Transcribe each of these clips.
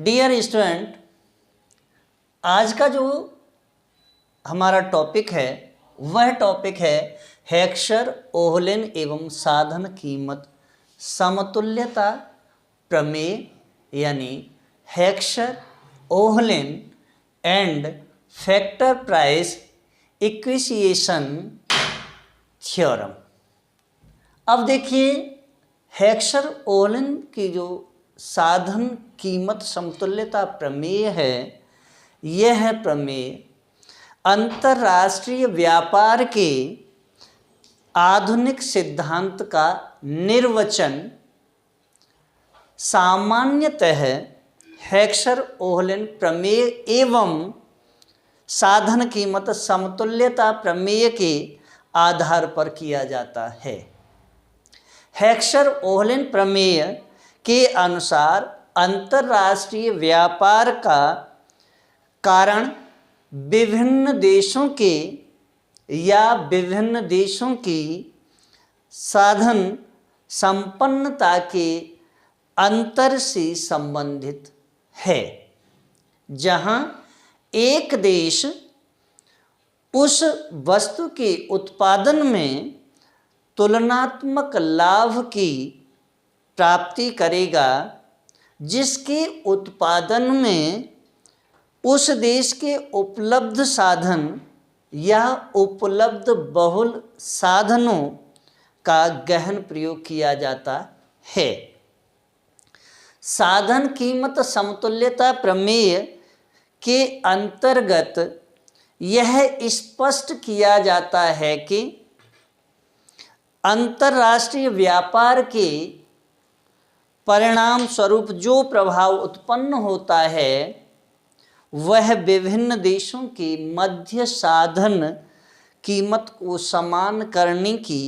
Dear student, आज का जो हमारा टॉपिक है वह टॉपिक है हेक्सर ओहलिन एवं साधन कीमत समतुल्यता प्रमेय यानी Heckscher Ohlin and factor price equalisation theorem. अब देखिए, हेक्सर ओहलिन की जो साधन कीमत समतुल्यता प्रमेय है, यह प्रमेय अंतर्राष्ट्रीय व्यापार के आधुनिक सिद्धांत का निर्वचन सामान्यतः हेक्सर ओहलिन प्रमेय एवं साधन कीमत समतुल्यता प्रमेय के आधार पर किया जाता है। हेक्सर ओहलिन प्रमेय के अनुसार अंतर्राष्ट्रीय व्यापार का कारण विभिन्न देशों के या विभिन्न देशों की साधन संपन्नता के अंतर से संबंधित है, जहां एक देश उस वस्तु के उत्पादन में तुलनात्मक लाभ की प्राप्ति करेगा जिसके उत्पादन में उस देश के उपलब्ध साधन या उपलब्ध बहुल साधनों का गहन प्रयोग किया जाता है। साधन कीमत समतुल्यता प्रमेय के अंतर्गत यह स्पष्ट किया जाता है कि अंतर्राष्ट्रीय व्यापार के परिणाम स्वरूप जो प्रभाव उत्पन्न होता है वह विभिन्न देशों के मध्य साधन कीमत को समान करने की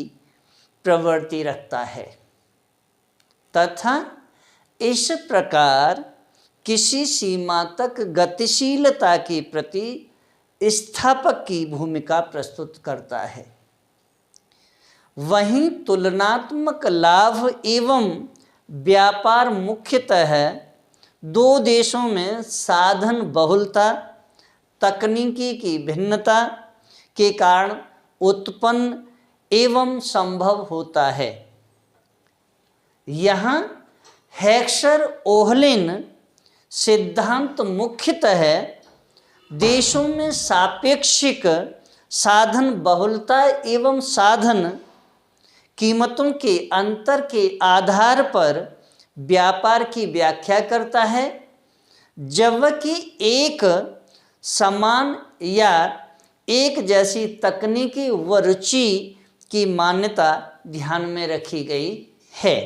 प्रवृत्ति रखता है तथा इस प्रकार किसी सीमा तक गतिशीलता के प्रति स्थापक की भूमिका प्रस्तुत करता है। वहीं तुलनात्मक लाभ एवं व्यापार मुख्यतः दो देशों में साधन बहुलता, तकनीकी की भिन्नता के कारण उत्पन्न एवं संभव होता है। यहाँ हेक्सर ओहलिन सिद्धांत मुख्यतः देशों में सापेक्षिक साधन बहुलता एवं साधन कीमतों के अंतर के आधार पर व्यापार की व्याख्या करता है, जबकि एक समान या एक जैसी तकनीकी व रुचि की मान्यता ध्यान में रखी गई है।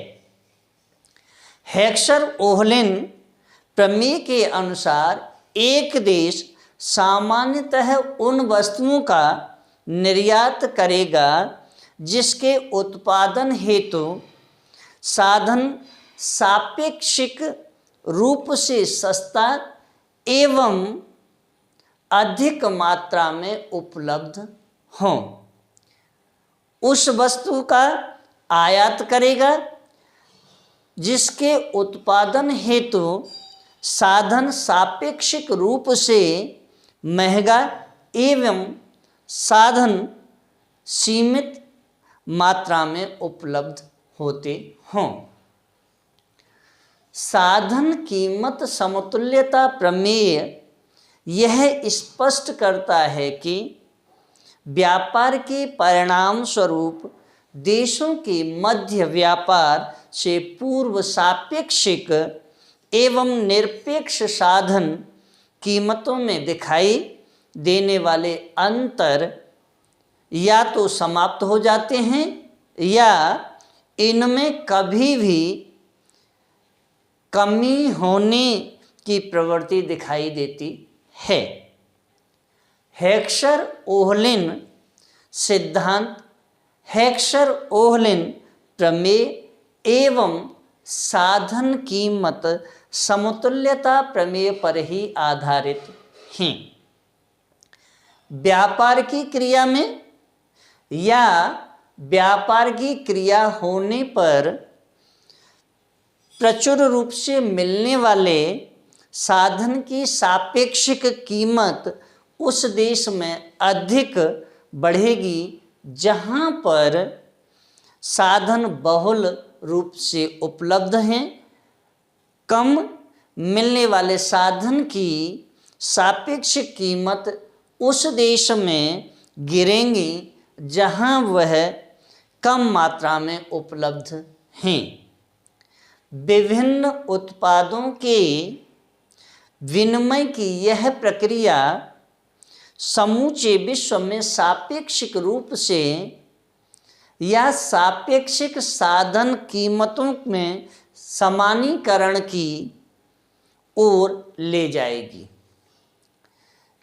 हेक्सर ओहलिन प्रमेय के अनुसार एक देश सामान्यतः उन वस्तुओं का निर्यात करेगा जिसके उत्पादन हेतु साधन सापेक्षिक रूप से सस्ता एवं अधिक मात्रा में उपलब्ध हों। उस वस्तु का आयात करेगा जिसके उत्पादन हेतु साधन सापेक्षिक रूप से महंगा एवं साधन सीमित मात्रा में उपलब्ध होते हों। साधन कीमत समतुल्यता प्रमेय यह स्पष्ट करता है कि व्यापार के परिणाम स्वरूप देशों के मध्य व्यापार से पूर्व सापेक्षिक एवं निरपेक्ष साधन कीमतों में दिखाई देने वाले अंतर या तो समाप्त हो जाते हैं या इनमें कभी भी कमी होने की प्रवृत्ति दिखाई देती है। हेक्सर ओहलिन सिद्धांत हेक्सर ओहलिन प्रमेय एवं साधन कीमत समतुल्यता प्रमेय पर ही आधारित हैं। व्यापार की क्रिया में या व्यापार की क्रिया होने पर प्रचुर रूप से मिलने वाले साधन की सापेक्षिक कीमत उस देश में अधिक बढ़ेगी जहां पर साधन बहुल रूप से उपलब्ध हैं। कम मिलने वाले साधन की सापेक्षिक कीमत उस देश में गिरेंगी जहां वह कम मात्रा में उपलब्ध हैं। विभिन्न उत्पादों के विनिमय की यह प्रक्रिया समूचे विश्व में सापेक्षिक रूप से या सापेक्षिक साधन कीमतों में समानीकरण की ओर ले जाएगी।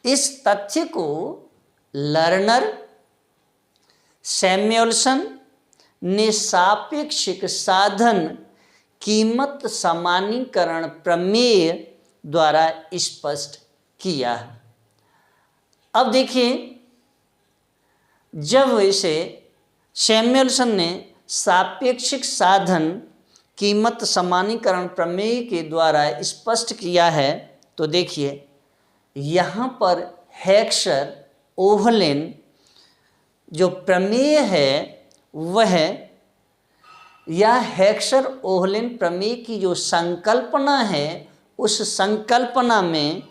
इस तथ्य को लर्नर, सैमुएल्सन ने सापेक्षिक साधन कीमत समानीकरण प्रमेय द्वारा स्पष्ट किया। अब देखिए, जब इसे सैमुएल्सन ने सापेक्षिक साधन कीमत समानीकरण प्रमेय के द्वारा स्पष्ट किया है, तो देखिए यहाँ पर हेक्सर ओहलेन जो प्रमेय है वह, या हेक्सर ओहलेन प्रमेय की जो संकल्पना है उस संकल्पना में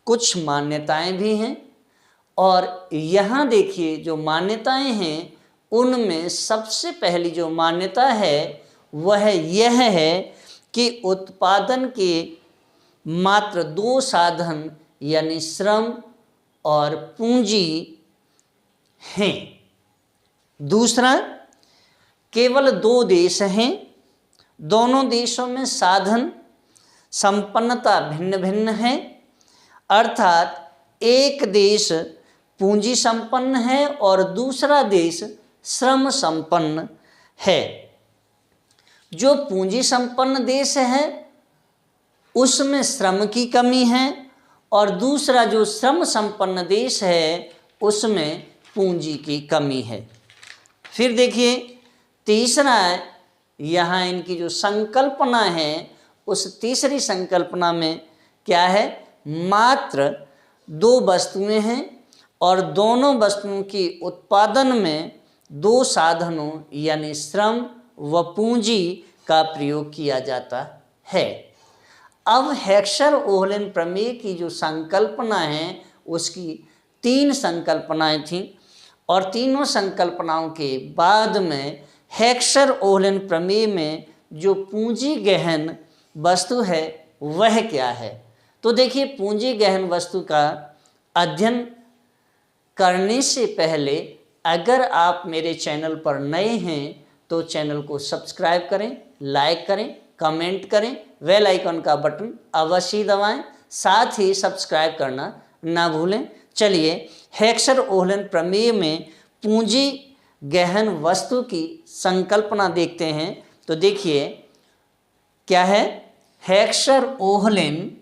कुछ मान्यताएं भी हैं। और यहाँ देखिए जो मान्यताएं हैं उनमें सबसे पहली जो मान्यता है वह यह है कि उत्पादन के मात्र दो साधन यानी श्रम और पूंजी हैं। दूसरा, केवल दो देश हैं, दोनों देशों में साधन संपन्नता भिन्न भिन्न है, अर्थात एक देश पूंजी संपन्न है और दूसरा देश श्रम संपन्न है। जो पूंजी संपन्न देश है उसमें श्रम की कमी है और दूसरा जो श्रम संपन्न देश है उसमें पूंजी की कमी है। फिर देखिए तीसरा, यहाँ इनकी जो संकल्पना है उस तीसरी संकल्पना में क्या है, मात्र दो वस्तुएं हैं और दोनों वस्तुओं की उत्पादन में दो साधनों यानी श्रम व पूंजी का प्रयोग किया जाता है। अब हेक्सर ओहलेन प्रमेय की जो संकल्पना है उसकी तीन संकल्पनाएं थीं और तीनों संकल्पनाओं के बाद में हेक्सर ओहलेन प्रमेय में जो पूंजी गहन वस्तु है वह क्या है। तो देखिए, पूंजी गहन वस्तु का अध्ययन करने से पहले अगर आप मेरे चैनल पर नए हैं तो चैनल को सब्सक्राइब करें, लाइक करें, कमेंट करें, बेल आइकन का बटन अवश्य दबाएं, साथ ही सब्सक्राइब करना ना भूलें। चलिए हेक्सर ओहलेन प्रमेय में पूंजी गहन वस्तु की संकल्पना देखते हैं। तो देखिए क्या है, हेक्सर ओहलेन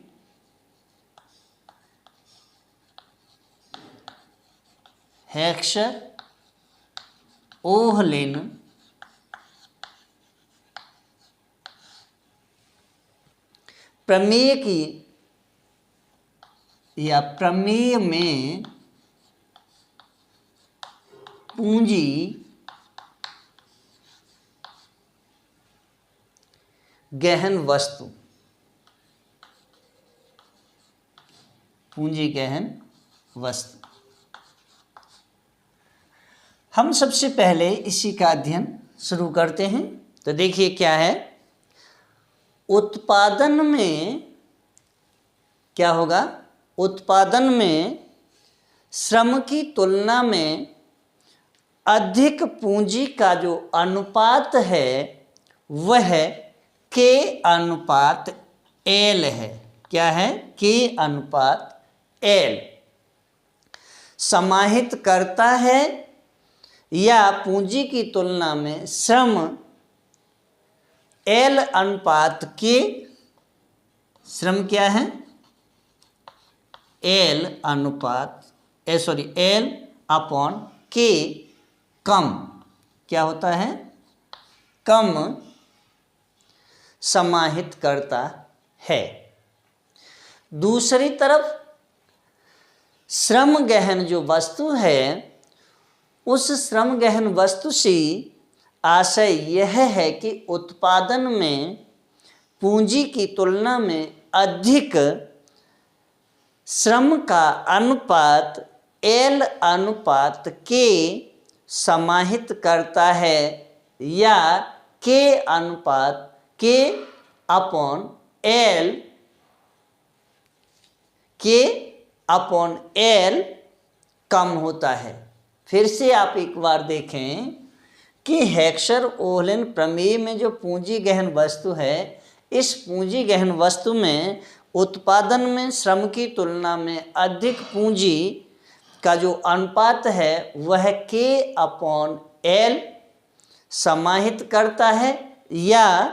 प्रमेय की या प्रमेय में पूंजी गहन वस्तु, पूंजी गहन वस्तु, हम सबसे पहले इसी का अध्ययन शुरू करते हैं। तो देखिए क्या है, उत्पादन में क्या होगा, उत्पादन में श्रम की तुलना में अधिक पूंजी का जो अनुपात है वह के अनुपात एल है। क्या है, के अनुपात एल समाहित करता है या पूंजी की तुलना में श्रम एल अनुपात के, श्रम क्या है, एल अनुपात एल अपॉन के कम क्या होता है, कम समाहित करता है। दूसरी तरफ श्रम गहन जो वस्तु है, उस श्रम गहन वस्तु से आशय यह है कि उत्पादन में पूंजी की तुलना में अधिक श्रम का अनुपात एल अनुपात के समाहित करता है, या के अनुपात के अपॉन एल, के अपॉन एल कम होता है। फिर से आप एक बार देखें कि हेक्सर-ओहलेन प्रमेय में जो पूंजी गहन वस्तु है, इस पूंजी गहन वस्तु में उत्पादन में श्रम की तुलना में अधिक पूंजी का जो अनुपात है वह के अपॉन एल समाहित करता है, या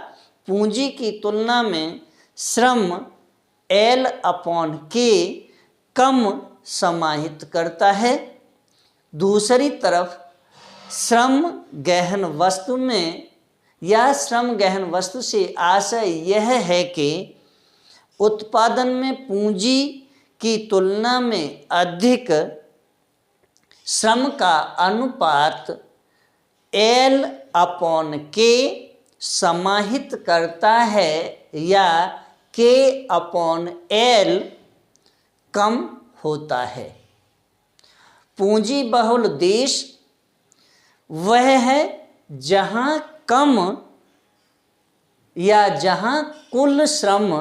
पूंजी की तुलना में श्रम एल अपॉन के कम समाहित करता है। दूसरी तरफ श्रम गहन वस्तु में या श्रम गहन वस्तु से आशय यह है कि उत्पादन में पूंजी की तुलना में अधिक श्रम का अनुपात एल अपॉन के समाहित करता है, या के अपॉन एल कम होता है। पूंजी बहुल देश वह है जहाँ कम या जहाँ कुल श्रम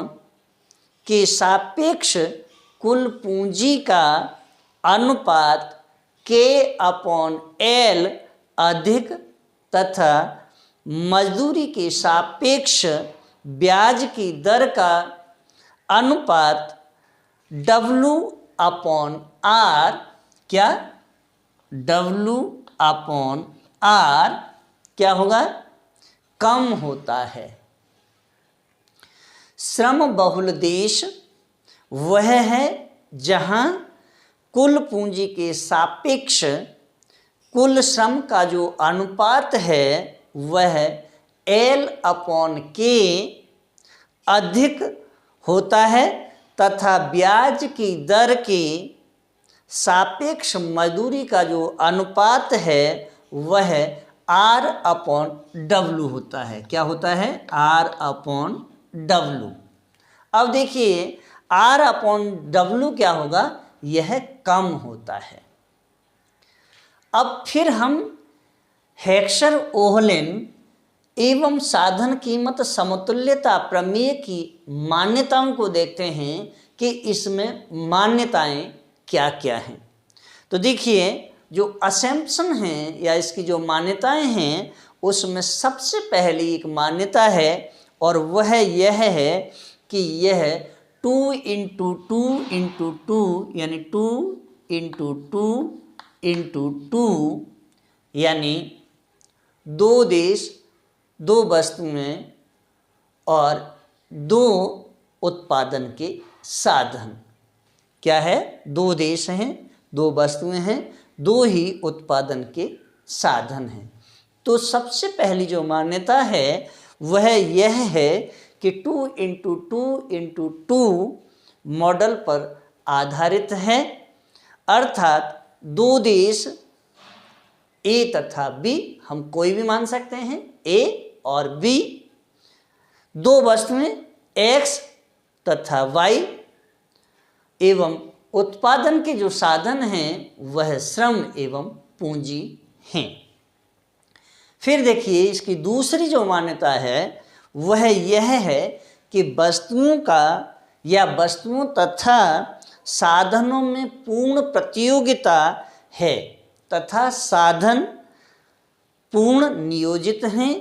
के सापेक्ष कुल पूंजी का अनुपात के अपॉन एल अधिक तथा मजदूरी के सापेक्ष ब्याज की दर का अनुपात W अपॉन आर, क्या W अपॉन आर क्या होगा, कम होता है। श्रम बहुल देश वह है जहाँ कुल पूंजी के सापेक्ष कुल श्रम का जो अनुपात है वह एल अपॉन के अधिक होता है तथा ब्याज की दर के सापेक्ष मजदूरी का जो अनुपात है वह आर अपॉन डब्लू होता है। क्या होता है, आर अपॉन डब्लू। अब देखिए आर अपॉन डब्लू क्या होगा, यह कम होता है। अब फिर हम हेक्सर-ओहलेन एवं साधन कीमत समतुल्यता प्रमेय की मान्यताओं को देखते हैं कि इसमें मान्यताएं क्या क्या हैं। तो देखिए जो असेम्पशन हैं या इसकी जो मान्यताएं हैं उसमें सबसे पहली एक मान्यता है और वह यह है कि यह 2 इंटू 2 इंटू 2 यानी 2 इंटू 2 इंटू 2 यानी 2 देश 2 वस्तुएं और 2 उत्पादन के साधन। क्या है, 2 देश हैं, 2 वस्तुएं हैं, 2 ही उत्पादन के साधन हैं। तो सबसे पहली जो मान्यता है वह यह है कि 2 इंटू 2 इंटू 2 मॉडल पर आधारित है, अर्थात 2 देश ए तथा बी, हम कोई भी मान सकते हैं, ए और बी, 2 वस्तुएं एक्स तथा वाई एवं उत्पादन के जो साधन हैं वह श्रम एवं पूंजी हैं। फिर देखिए इसकी दूसरी जो मान्यता है वह यह है कि वस्तुओं का या वस्तुओं तथा साधनों में पूर्ण प्रतियोगिता है तथा साधन पूर्ण नियोजित हैं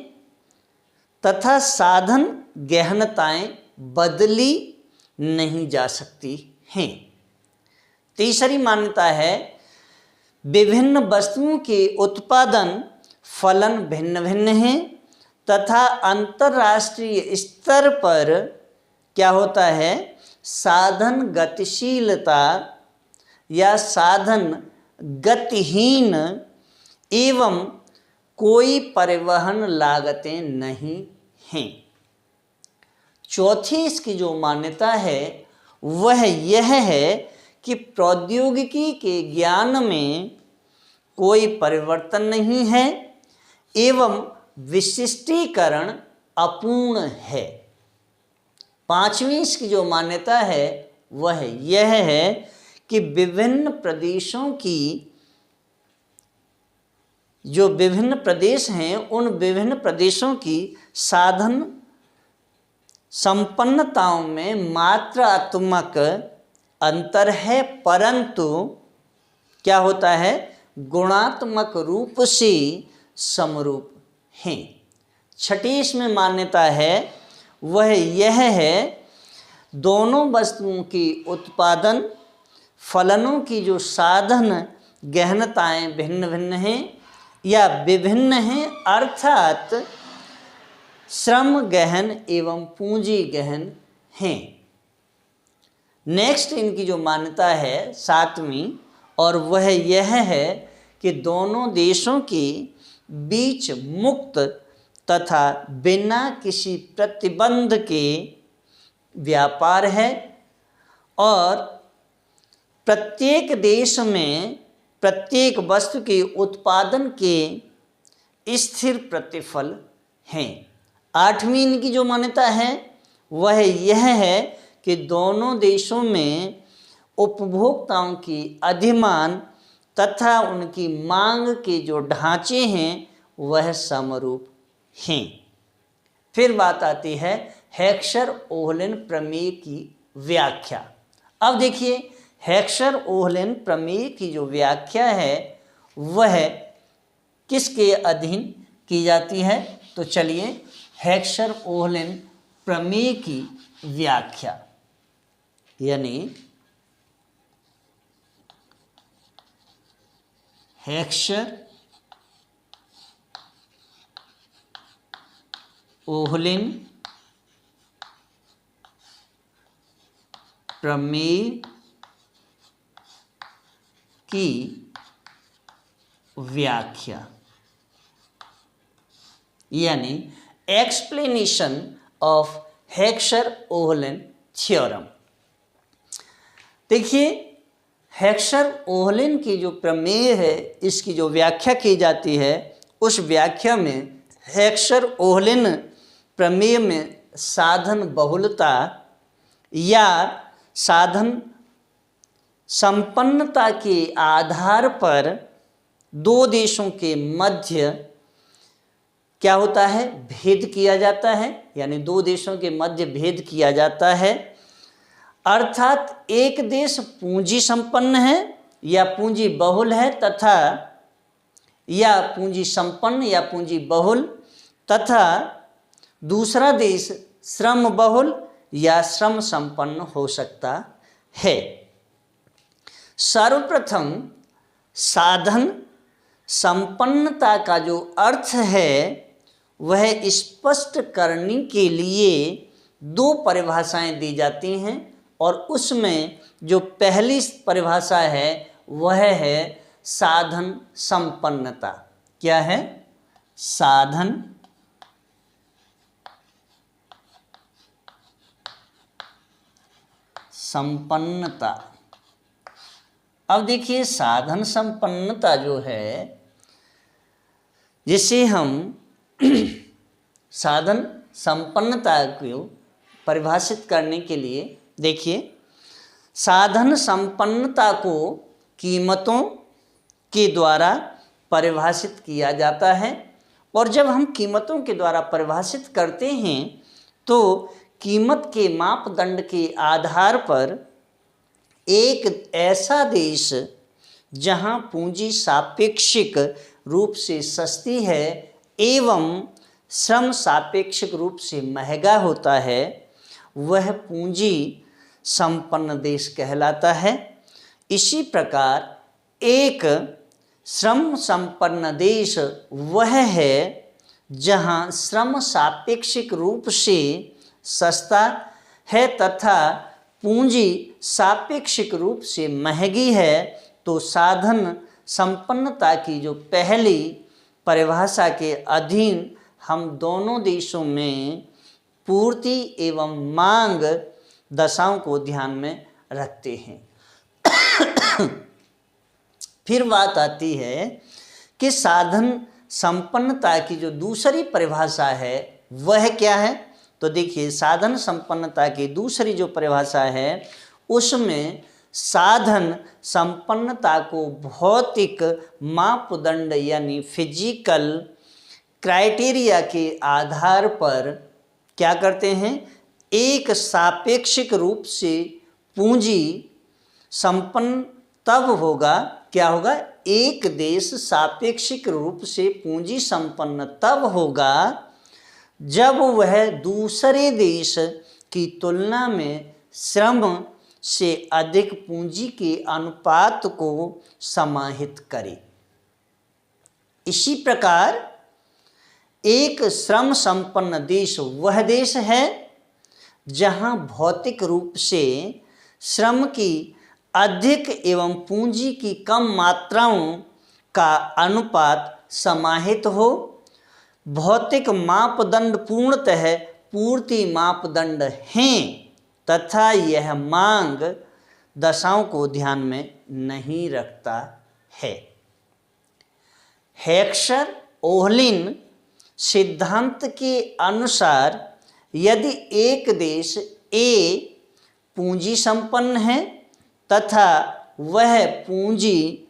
तथा साधन गहनताएं बदली नहीं जा सकती हैं। तीसरी मान्यता है विभिन्न वस्तुओं के उत्पादन फलन भिन्न भिन्न हैं तथा अंतर्राष्ट्रीय स्तर पर क्या होता है, साधन गतिशीलता या साधन गतिहीन एवं कोई परिवहन लागतें नहीं हैं। चौथी इसकी जो मान्यता है वह यह है कि प्रौद्योगिकी के ज्ञान में कोई परिवर्तन नहीं है एवं विशिष्टीकरण अपूर्ण है। पांचवी इसकी जो मान्यता है वह यह है कि विभिन्न प्रदेशों की जो विभिन्न प्रदेश हैं उन विभिन्न प्रदेशों की साधन संपन्नताओं में मात्रात्मक अंतर है, परंतु क्या होता है, गुणात्मक रूप से समरूप हैं। छठी इसमें मान्यता है वह यह है दोनों वस्तुओं की उत्पादन फलनों की जो साधन गहनताएं भिन्न भिन्न हैं या विभिन्न हैं, अर्थात श्रम गहन एवं पूंजी गहन हैं। नेक्स्ट इनकी जो मान्यता है सातवीं, और वह यह है कि दोनों देशों के बीच मुक्त तथा बिना किसी प्रतिबंध के व्यापार है और प्रत्येक देश में प्रत्येक वस्तु के उत्पादन के स्थिर प्रतिफल हैं। आठवीं इनकी जो मान्यता है वह यह है कि दोनों देशों में उपभोक्ताओं की अधिमान तथा उनकी मांग के जो ढांचे हैं वह समरूप हैं। फिर बात आती है हेक्सर-ओहलेन प्रमेय की व्याख्या। अब देखिए हेक्सर-ओहलेन प्रमेय की जो व्याख्या है वह किसके अधीन की जाती है, तो चलिए हेक्सर-ओहलेन प्रमेय की व्याख्या यानी हेक्सर-ओहलेन प्रमेय की व्याख्या यानी एक्सप्लेनेशन ऑफ हेक्सर-ओहलेन थ्योरम। देखिए हेक्सर-ओहलेन की जो प्रमेय है इसकी जो व्याख्या की जाती है उस व्याख्या में हेक्सर-ओहलेन प्रमेय में साधन बहुलता या साधन संपन्नता के आधार पर दो देशों के मध्य क्या होता है, भेद किया जाता है, यानी दो देशों के मध्य भेद किया जाता है। अर्थात एक देश पूंजी संपन्न है या पूंजी बहुल है तथा या पूंजी संपन्न या पूंजी बहुल तथा दूसरा देश श्रम बहुल या श्रम संपन्न हो सकता है। सर्वप्रथम साधन संपन्नता का जो अर्थ है वह स्पष्ट करने के लिए दो परिभाषाएं दी जाती हैं और उसमें जो पहली परिभाषा है वह है साधन संपन्नता। क्या है, साधन संपन्नता। अब देखिए साधन संपन्नता जो है जिसे हम साधन संपन्नता को परिभाषित करने के लिए देखिए साधन संपन्नता को कीमतों के द्वारा परिभाषित किया जाता है और जब हम कीमतों के द्वारा परिभाषित करते हैं तो कीमत के मापदंड के आधार पर एक ऐसा देश जहां पूंजी सापेक्षिक रूप से सस्ती है एवं श्रम सापेक्षिक रूप से महंगा होता है वह पूंजी संपन्न देश कहलाता है। इसी प्रकार एक श्रम संपन्न देश वह है जहां श्रम सापेक्षिक रूप से सस्ता है तथा पूंजी सापेक्षिक रूप से महंगी है। तो साधन संपन्नता की जो पहली परिभाषा के अधीन हम दोनों देशों में पूर्ति एवं मांग दशाओं को ध्यान में रखते हैं। फिर बात आती है कि साधन संपन्नता की जो दूसरी परिभाषा है वह क्या है। तो देखिए, साधन संपन्नता की दूसरी जो परिभाषा है उसमें साधन संपन्नता को भौतिक मापदंड यानी फिजिकल क्राइटेरिया के आधार पर क्या करते हैं, एक सापेक्षिक रूप से पूंजी संपन्न तब होगा, क्या होगा, एक देश सापेक्षिक रूप से पूंजी संपन्न तब होगा जब वह दूसरे देश की तुलना में श्रम से अधिक पूंजी के अनुपात को समाहित करे। इसी प्रकार एक श्रम संपन्न देश वह देश है जहां भौतिक रूप से श्रम की अधिक एवं पूंजी की कम मात्राओं का अनुपात समाहित हो। भौतिक मापदंड पूर्णतः पूर्ति मापदंड हैं तथा यह मांग दशाओं को ध्यान में नहीं रखता है। हेक्सर ओहलिन सिद्धांत के अनुसार यदि एक देश ए पूंजी संपन्न है तथा वह पूंजी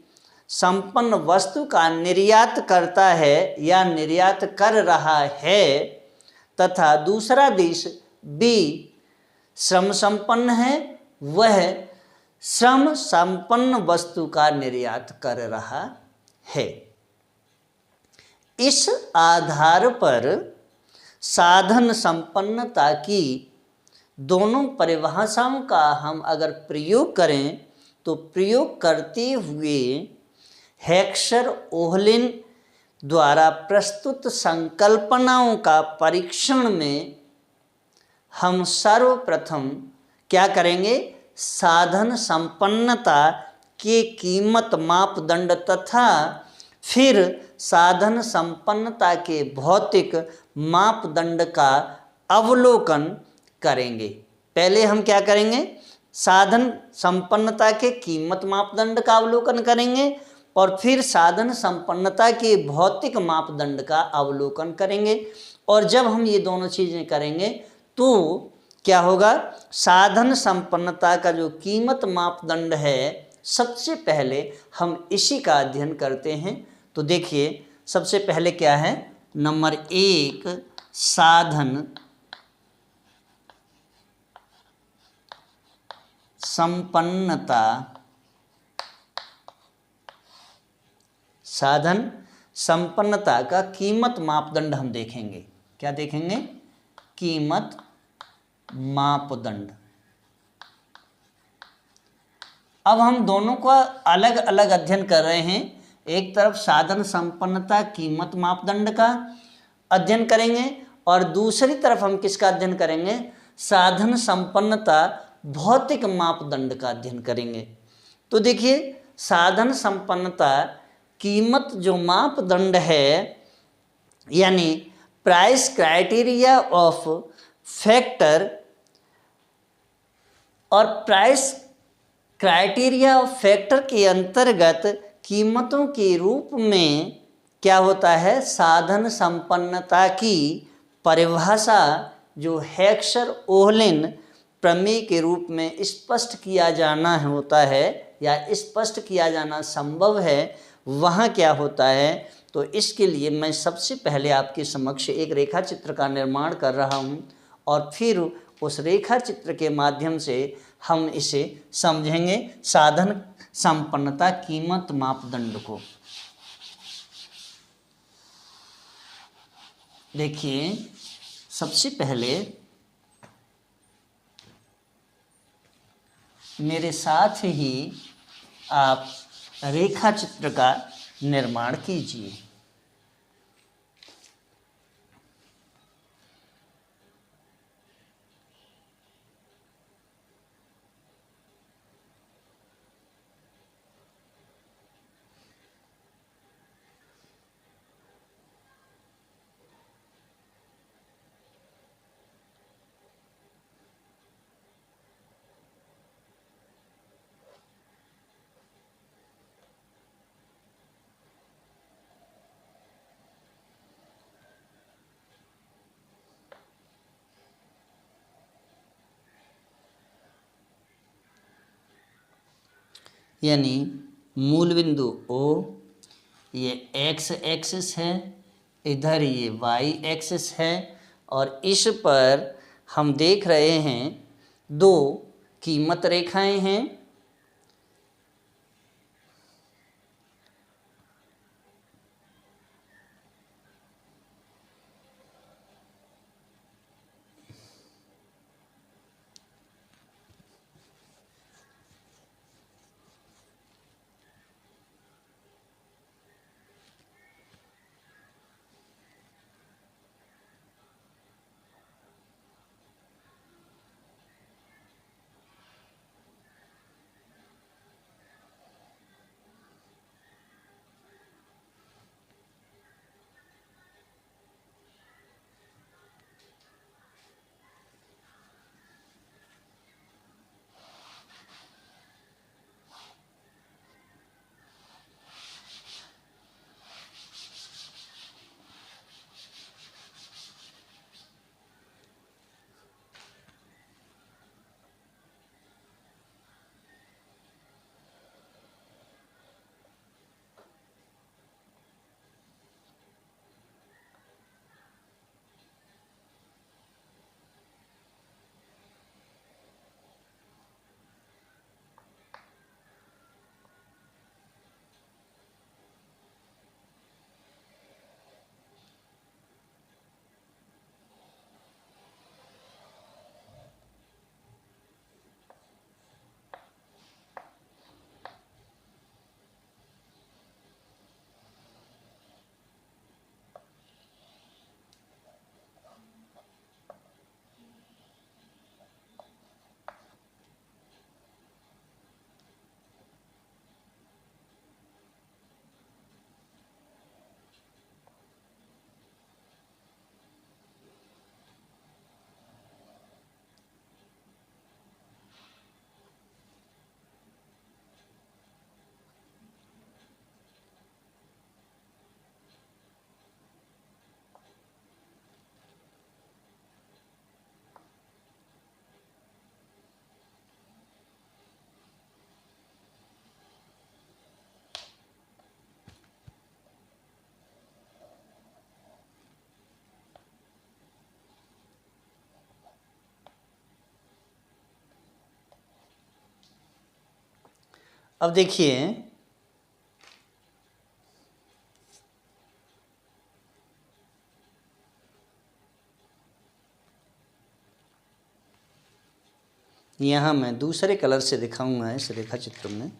संपन्न वस्तु का निर्यात करता है या निर्यात कर रहा है तथा दूसरा देश बी श्रम संपन्न है, वह श्रम संपन्न वस्तु का निर्यात कर रहा है। इस आधार पर साधन संपन्नता की दोनों परिभाषाओं का हम अगर प्रयोग करें तो प्रयोग करते हुए हेक्सर ओहलिन द्वारा प्रस्तुत संकल्पनाओं का परीक्षण में हम सर्वप्रथम क्या करेंगे, साधन संपन्नता के कीमत मापदंड तथा फिर साधन संपन्नता के भौतिक मापदंड का अवलोकन करेंगे। पहले हम क्या करेंगे, साधन संपन्नता के कीमत मापदंड का अवलोकन करेंगे और फिर साधन संपन्नता के भौतिक मापदंड का अवलोकन करेंगे। और जब हम ये दोनों चीज़ें करेंगे तो क्या होगा, साधन संपन्नता का जो कीमत मापदंड है सबसे पहले हम इसी का अध्ययन करते हैं। तो देखिए, सबसे पहले क्या है, नंबर 1 साधन संपन्नता। साधन संपन्नता का कीमत मापदंड हम देखेंगे। क्या देखेंगे, कीमत मापदंड। अब हम दोनों का अलग अलग अध्ययन कर रहे हैं। एक तरफ साधन संपन्नता कीमत मापदंड का अध्ययन करेंगे और दूसरी तरफ हम किसका अध्ययन करेंगे, साधन संपन्नता भौतिक मापदंड का अध्ययन करेंगे। तो देखिए, साधन संपन्नता कीमत जो मापदंड है यानी प्राइस क्राइटेरिया ऑफ फैक्टर, और प्राइस क्राइटेरिया ऑफ फैक्टर के अंतर्गत कीमतों के रूप में क्या होता है, साधन संपन्नता की परिभाषा जो हेक्सर ओहलिन प्रमेय के रूप में स्पष्ट किया जाना होता है या स्पष्ट किया जाना संभव है, वहाँ क्या होता है। तो इसके लिए मैं सबसे पहले आपके समक्ष एक रेखा चित्र का निर्माण कर रहा हूँ और फिर उस रेखा चित्र के माध्यम से हम इसे समझेंगे, साधन संपन्नता कीमत मापदंड को। देखिए, सबसे पहले मेरे साथ ही आप रेखा चित्र का निर्माण कीजिए। यानी मूल बिंदु O, ये एक्स एक्सिस है, इधर ये वाई एक्सिस है, और इस पर हम देख रहे हैं दो कीमत रेखाएं हैं। अब देखिए, यहाँ मैं दूसरे कलर से दिखाऊंगा इस रेखा चित्र में।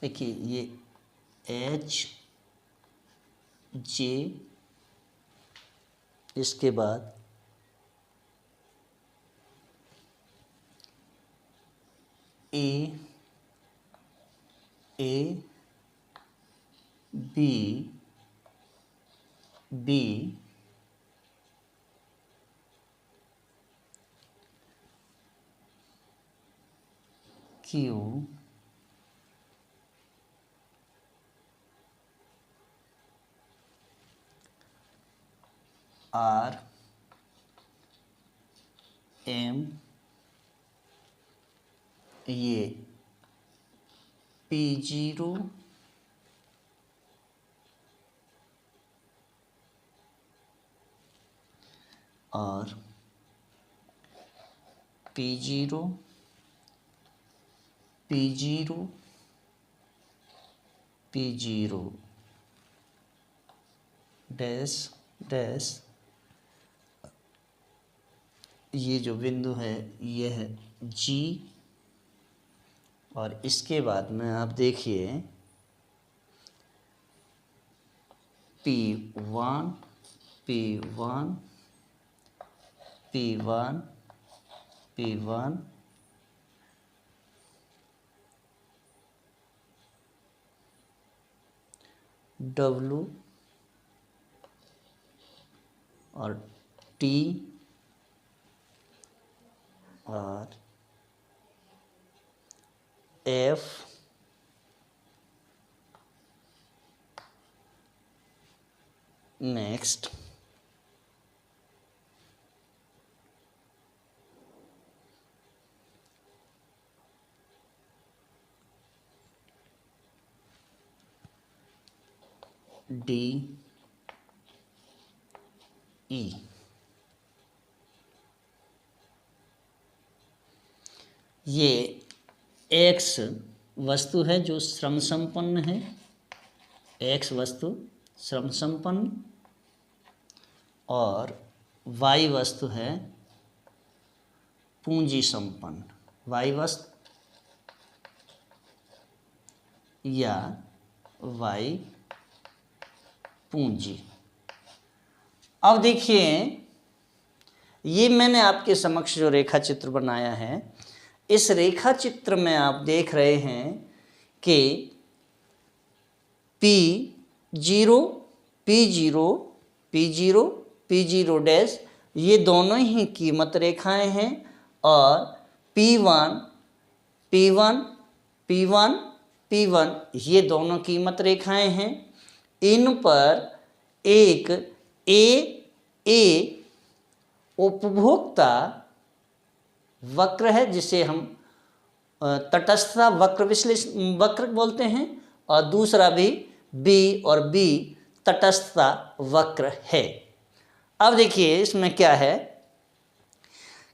देखिए ये एच जे, इसके बाद A B B Q R M, ये P0 और P0 P0 P0 dash dash, ये जो बिंदु है ये है G, और इसके बाद में आप देखिए P1 P1 P1 P1 W और T और F, नेक्स्ट D E, ये X वस्तु है जो श्रम संपन्न है, X वस्तु श्रम संपन्न, और Y वस्तु है पूंजी संपन्न, Y वस्तु या Y पूंजी। अब देखिए ये मैंने आपके समक्ष जो रेखा चित्र बनाया है, इस रेखा चित्र में आप देख रहे हैं कि P0 P0 P0 P0 dash, ये दोनों ही कीमत रेखाएं हैं, और P1 P1 P1 P1 ये दोनों कीमत रेखाएं हैं। इन पर एक ए उपभोक्ता वक्र है जिसे हम तटस्थता वक्र विश्लेषण वक्र बोलते हैं, और दूसरा भी बी और बी तटस्थता वक्र है। अब देखिए इसमें क्या है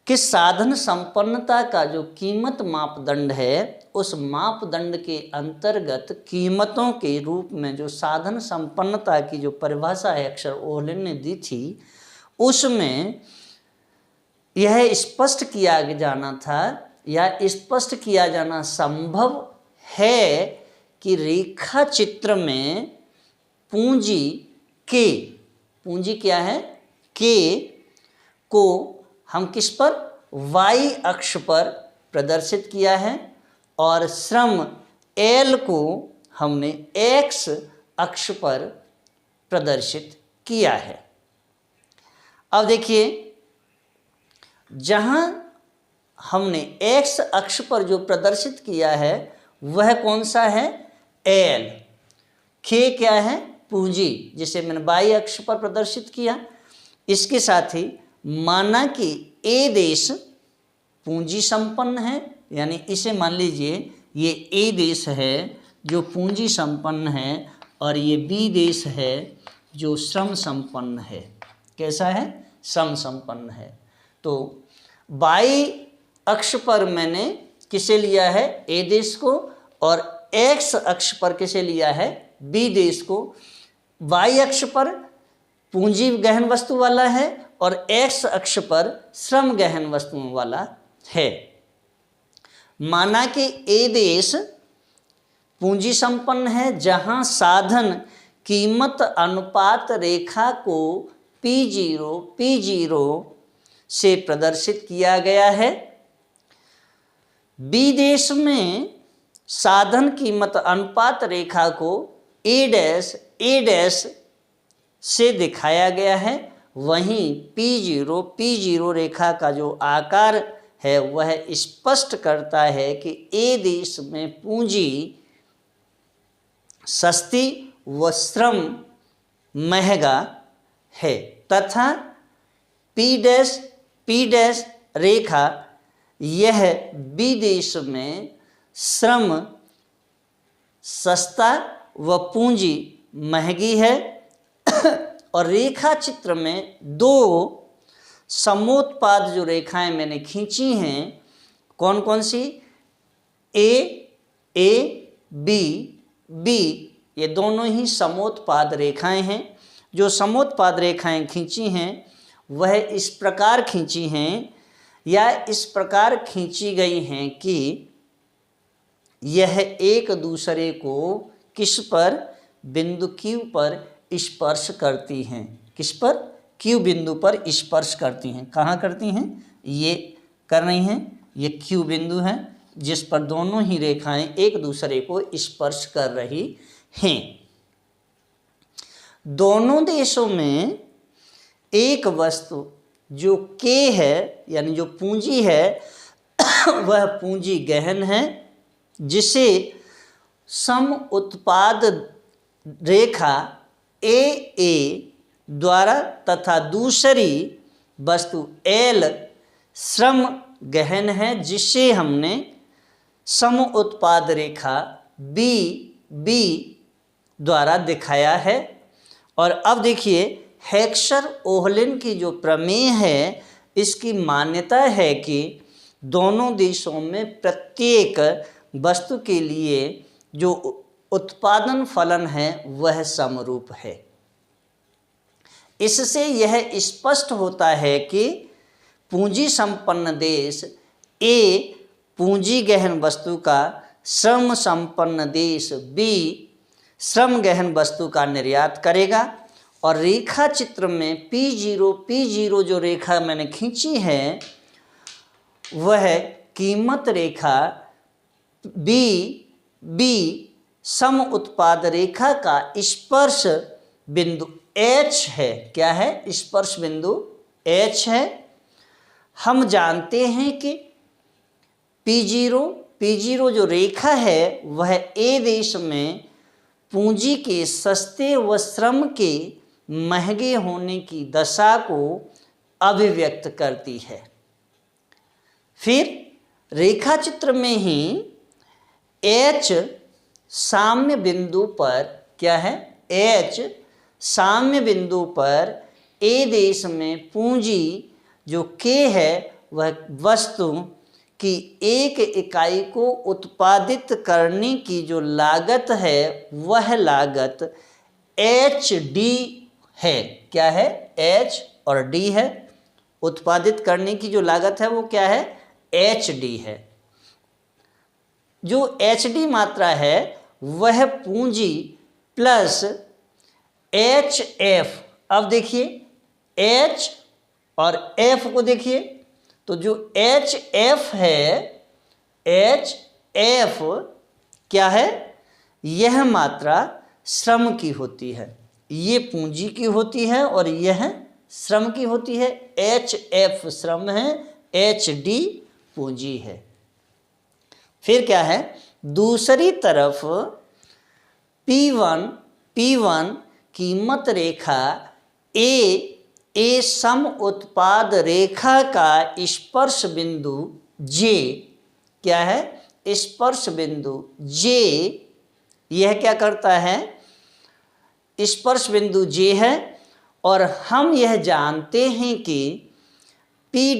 कि साधन संपन्नता का जो कीमत मापदंड है, उस मापदंड के अंतर्गत कीमतों के रूप में जो साधन संपन्नता की जो परिभाषा है अक्षर ओहलिन ने दी थी, उसमें यह स्पष्ट किया जाना था या स्पष्ट किया जाना संभव है कि रेखा चित्र में पूंजी के, पूंजी क्या है, के को हम किस पर, y अक्ष पर प्रदर्शित किया है, और श्रम L को हमने x अक्ष पर प्रदर्शित किया है। अब देखिए जहां हमने x अक्ष पर जो प्रदर्शित किया है वह कौन सा है, L। K क्या है, पूंजी, जिसे मैंने y अक्ष पर प्रदर्शित किया। इसके साथ ही माना कि A देश पूंजी संपन्न है, यानी इसे मान लीजिए ये A देश है जो पूंजी संपन्न है, और ये B देश है जो श्रम संपन्न है। कैसा है, श्रम संपन्न है। तो y अक्ष पर मैंने किसे लिया है, A देश को, और x अक्ष पर किसे लिया है, B देश को। y अक्ष पर पूंजी गहन वस्तु वाला है और x अक्ष पर श्रम गहन वस्तुओं वाला है। माना कि A देश पूंजी संपन्न है जहां साधन कीमत अनुपात रेखा को P0 से प्रदर्शित किया गया है। बी देश में साधन कीमत अनुपात रेखा को A' से दिखाया गया है। वहीं P0 रेखा का जो आकार है वह स्पष्ट करता है कि ए देश में पूंजी सस्ती व श्रम महंगा है तथा P' रेखा यह बी देश में श्रम सस्ता व पूंजी महंगी है। और रेखा चित्र में दो समोत्पाद जो रेखाएं मैंने खींची हैं, कौन कौन सी? ए बी, ये दोनों ही समोत्पाद रेखाएं हैं। जो समोत्पाद रेखाएं खींची हैं वह इस प्रकार खींची हैं या इस प्रकार खींची गई हैं कि यह एक दूसरे को किस पर? बिंदु Q पर स्पर्श करती हैं। किस पर? Q बिंदु पर स्पर्श करती हैं। कहाँ करती हैं? ये कर रही हैं, ये Q बिंदु है जिस पर दोनों ही रेखाएं एक दूसरे को स्पर्श कर रही हैं। दोनों देशों में एक वस्तु जो K है यानी जो पूंजी है वह पूंजी गहन है जिसे सम उत्पाद रेखा AA द्वारा तथा दूसरी वस्तु L श्रम गहन है जिसे हमने सम उत्पाद रेखा BB द्वारा दिखाया है। और अब देखिए हेक्सर ओहलिन की जो प्रमेय है इसकी मान्यता है कि दोनों देशों में प्रत्येक वस्तु के लिए जो उत्पादन फलन है वह समरूप है। इससे यह स्पष्ट होता है कि पूंजी संपन्न देश A पूंजी गहन वस्तु का, श्रम संपन्न देश B श्रम गहन वस्तु का निर्यात करेगा। और रेखा चित्र में P0 जो रेखा मैंने खींची है वह कीमत रेखा B सम उत्पाद रेखा का स्पर्श बिंदु H है। क्या है? स्पर्श बिंदु H है। हम जानते हैं कि P0 जो रेखा है वह A देश में पूंजी के सस्ते व श्रम के महंगे होने की दशा को अभिव्यक्त करती है। फिर रेखा चित्र में ही H साम्य बिंदु पर क्या है? H साम्य बिंदु पर A देश में पूंजी जो K है वह वस्तु की एक इकाई को उत्पादित करने की जो लागत है वह लागत HD है। क्या है? H और D है। उत्पादित करने की जो लागत है वो क्या है? HD है। जो HD मात्रा है वह पूंजी प्लस HF। अब देखिए H और F को देखिए, तो जो HF है, HF क्या है? यह मात्रा श्रम की होती है। ये पूंजी की होती है और यह श्रम की होती है। HF श्रम है, HD पूंजी है। फिर क्या है? दूसरी तरफ P1 कीमत रेखा A सम उत्पाद रेखा का स्पर्श बिंदु J। क्या है? स्पर्श बिंदु J यह क्या करता है? स्पर्श बिंदु J है। और हम यह जानते हैं कि P'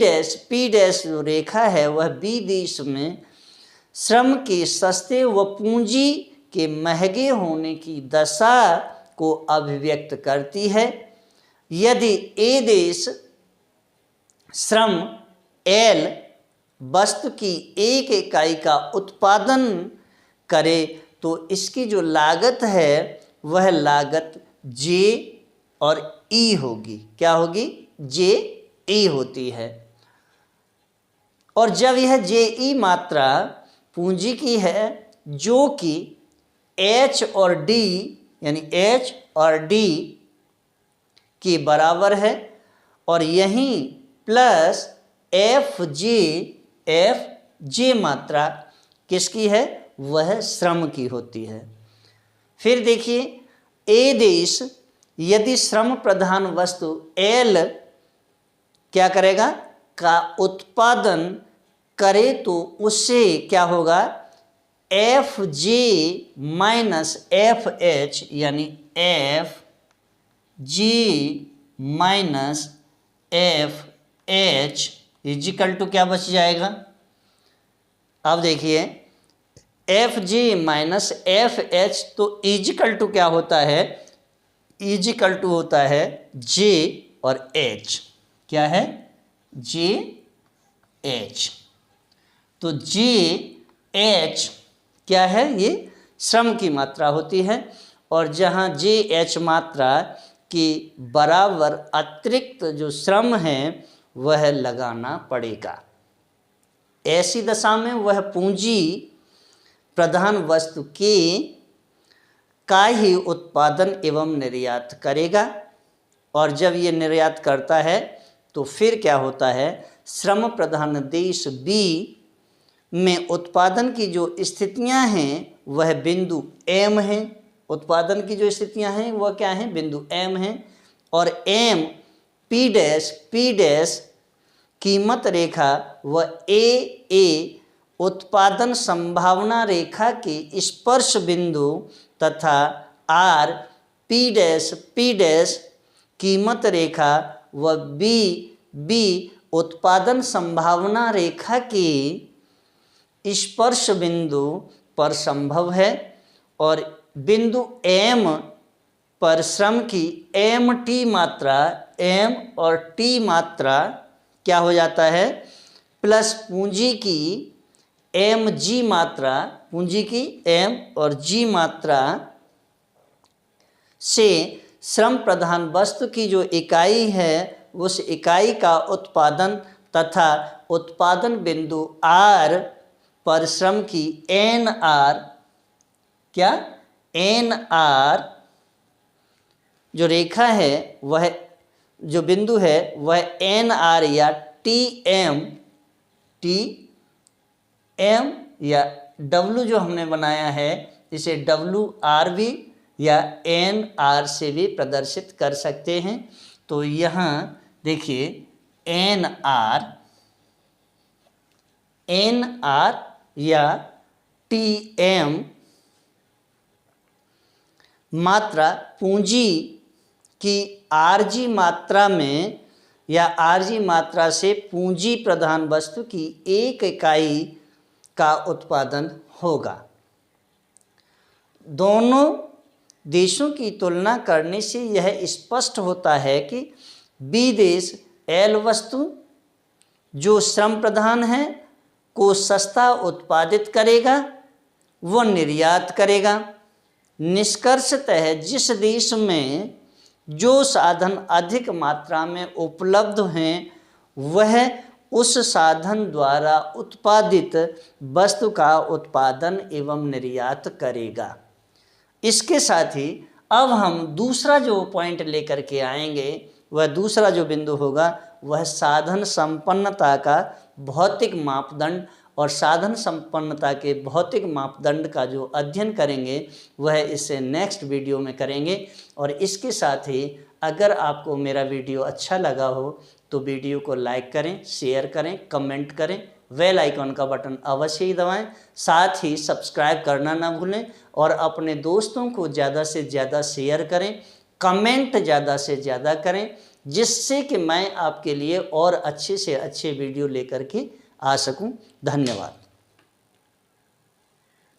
जो रेखा है वह B देश में श्रम के सस्ते व पूंजी के महंगे होने की दशा को अभिव्यक्त करती है। यदि A देश श्रम L वस्तु की एक इकाई का उत्पादन करे तो इसकी जो लागत है वह लागत जे और ई होगी। क्या होगी? जे ई होती है। और जब यह जे ई मात्रा पूंजी की है जो कि एच और डी यानी एच और डी के बराबर है और यहीं प्लस एफ जे मात्रा किसकी है? वह श्रम की होती है। फिर देखिए ए देश यदि श्रम प्रधान वस्तु एल क्या करेगा? का उत्पादन करे तो उससे क्या होगा? F J minus F H यानी F J minus F H is equal to क्या बच जाएगा? अब देखिए F J minus F H तो इजिकल टू क्या होता है? इजिकल टू होता है जे और एच। क्या है? जे एच। तो जे एच क्या है? ये श्रम की मात्रा होती है और जहाँ जे एच मात्रा के बराबर अतिरिक्त जो श्रम है वह लगाना पड़ेगा। ऐसी दशा में वह पूंजी प्रधान वस्तु के का ही उत्पादन एवं निर्यात करेगा और जब ये निर्यात करता है तो फिर क्या होता है? श्रम प्रधान देश बी में उत्पादन की जो स्थितियां हैं वह बिंदु एम है। उत्पादन की जो स्थितियां हैं वह क्या हैं? बिंदु एम हैं और एम पी डैश कीमत रेखा व ए उत्पादन संभावना रेखा के स्पर्श बिंदु तथा आर पी डैश कीमत रेखा व बी उत्पादन संभावना रेखा के स्पर्श बिंदु पर संभव है और बिंदु एम पर श्रम की एम और टी मात्रा क्या हो जाता है? प्लस पूंजी की एम जी मात्रा, पूंजी की एम और जी मात्रा से श्रम प्रधान वस्तु की जो इकाई है उस इकाई का उत्पादन तथा उत्पादन बिंदु आर पर श्रम की एन आर क्या? एन आर जो रेखा है वह जो बिंदु है वह एन आर या टी एम या डब्लू जो हमने बनाया है इसे डब्लू आर भी या एन आर से भी प्रदर्शित कर सकते हैं। तो यहाँ देखिए एन आर या टी एम मात्रा पूंजी की आरजी मात्रा में या आरजी मात्रा से पूंजी प्रधान वस्तु की एक इकाई का उत्पादन होगा। दोनों देशों की तुलना करने से यह स्पष्ट होता है कि बी देश एल वस्तु जो श्रम प्रधान है को सस्ता उत्पादित करेगा वो निर्यात करेगा। निष्कर्षतः जिस देश में जो साधन अधिक मात्रा में उपलब्ध हैं वह उस साधन द्वारा उत्पादित वस्तु का उत्पादन एवं निर्यात करेगा। इसके साथ ही अब हम दूसरा जो पॉइंट लेकर के आएंगे वह दूसरा जो बिंदु होगा वह साधन संपन्नता का भौतिक मापदंड और साधन संपन्नता के भौतिक मापदंड का जो अध्ययन करेंगे वह इससे नेक्स्ट वीडियो में करेंगे। और इसके साथ ही अगर आपको मेरा वीडियो अच्छा लगा हो तो वीडियो को लाइक करें, शेयर करें, कमेंट करें, बेल आइकॉन का बटन अवश्य ही दबाएं, साथ ही सब्सक्राइब करना ना भूलें और अपने दोस्तों को ज़्यादा से ज़्यादा शेयर करें, कमेंट ज़्यादा से ज़्यादा करें जिससे कि मैं आपके लिए और अच्छे से अच्छे वीडियो लेकर के आ सकूं। धन्यवाद।